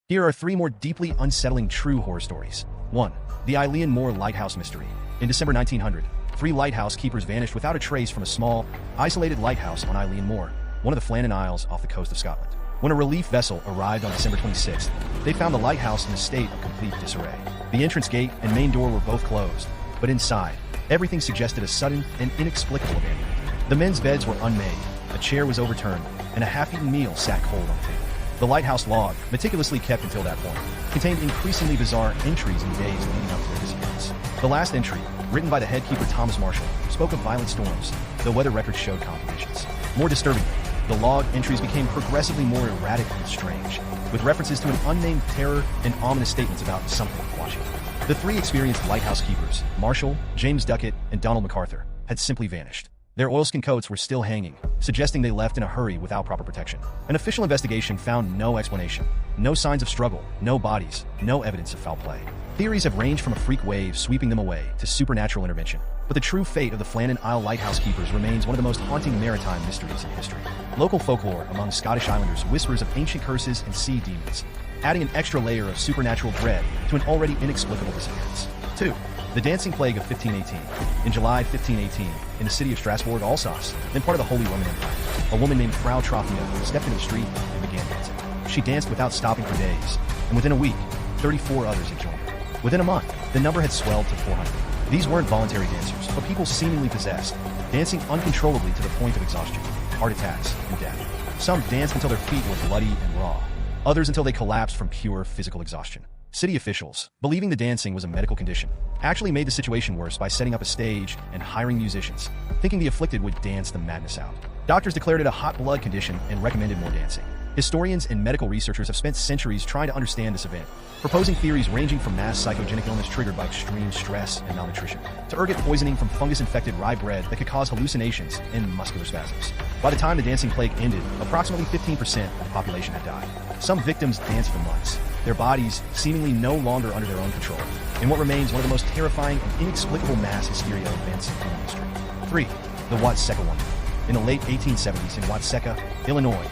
Here are three more deeply unsettling true horror stories. 1. The Eilean Mor Lighthouse Mystery. In December 1900, three lighthouse keepers vanished without a trace from a small, isolated lighthouse on Eilean Mor, one of the Flannan Isles off the coast of Scotland. When a relief vessel arrived on December 26th, they found the lighthouse in a state of complete disarray. The entrance gate and main door were both closed, but inside, everything suggested a sudden and inexplicable abandonment. The men's beds were unmade, a chair was overturned, and a half-eaten meal sat cold on the table. The lighthouse log, meticulously kept until that point, contained increasingly bizarre entries in the days leading up to their disappearance. The last entry, written by the head keeper Thomas Marshall, spoke of violent storms, though weather records showed calm conditions. More disturbingly, the log entries became progressively more erratic and strange, with references to an unnamed terror and ominous statements about something watching. The three experienced lighthouse keepers, Marshall, James Duckett, and Donald MacArthur, had simply vanished. Their oilskin coats were still hanging, suggesting they left in a hurry without proper protection. An official investigation found no explanation, no signs of struggle, no bodies, no evidence of foul play. Theories have ranged from a freak wave sweeping them away to supernatural intervention, but the true fate of the Flannan Isle lighthouse keepers remains one of the most haunting maritime mysteries in history. Local folklore among Scottish islanders whispers of ancient curses and sea demons, adding an extra layer of supernatural dread to an already inexplicable disappearance. 2. The Dancing Plague of 1518. In July 1518, in the city of Strasbourg, Alsace, then part of the Holy Roman Empire, a woman named Frau Trophnia stepped into the street and began dancing. She danced without stopping for days, and within a week, 34 others had joined her. Within a month, the number had swelled to 400. These weren't voluntary dancers, but people seemingly possessed, dancing uncontrollably to the point of exhaustion, heart attacks, and death. Some danced until their feet were bloody and raw, others until they collapsed from pure physical exhaustion. City officials, believing the dancing was a medical condition, actually made the situation worse by setting up a stage and hiring musicians, thinking the afflicted would dance the madness out. Doctors declared it a hot blood condition and recommended more dancing. Historians and medical researchers have spent centuries trying to understand this event, proposing theories ranging from mass psychogenic illness triggered by extreme stress and malnutrition, to ergot poisoning from fungus-infected rye bread that could cause hallucinations and muscular spasms. By the time the dancing plague ended, approximately 15% of the population had died. Some victims danced for months, their bodies seemingly no longer under their own control, in what remains one of the most terrifying and inexplicable mass hysteria events in human history. 3. The Watseka Wonder. In the late 1870s in Watseka, Illinois,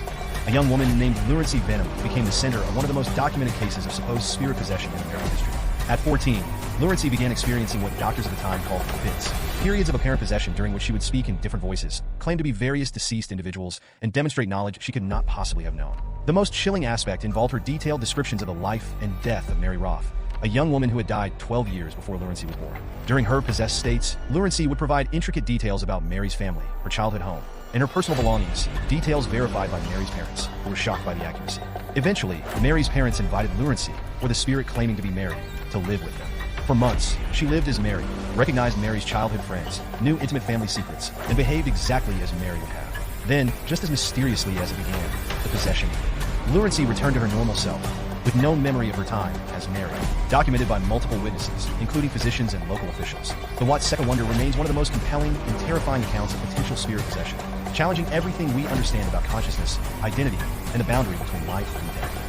a young woman named Lurency Venom became the center of one of the most documented cases of supposed spirit possession in American history. At 14, Lurency began experiencing what doctors at the time called fits, periods of apparent possession during which she would speak in different voices, claim to be various deceased individuals, and demonstrate knowledge she could not possibly have known. The most chilling aspect involved her detailed descriptions of the life and death of Mary Roth, a young woman who had died 12 years before Lurency was born. During her possessed states, Lurency would provide intricate details about Mary's family, her childhood home, and her personal belongings, details verified by Mary's parents, who were shocked by the accuracy. Eventually, Mary's parents invited Lurency, or the spirit claiming to be Mary, to live with them. For months, she lived as Mary, recognized Mary's childhood friends, knew intimate family secrets, and behaved exactly as Mary would have. Then, just as mysteriously as it began, the possession ended. Lurency returned to her normal self, with no memory of her time as Mary, documented by multiple witnesses, including physicians and local officials. The Watseka Wonder remains one of the most compelling and terrifying accounts of potential spirit possession, challenging everything we understand about consciousness, identity, and the boundary between life and death.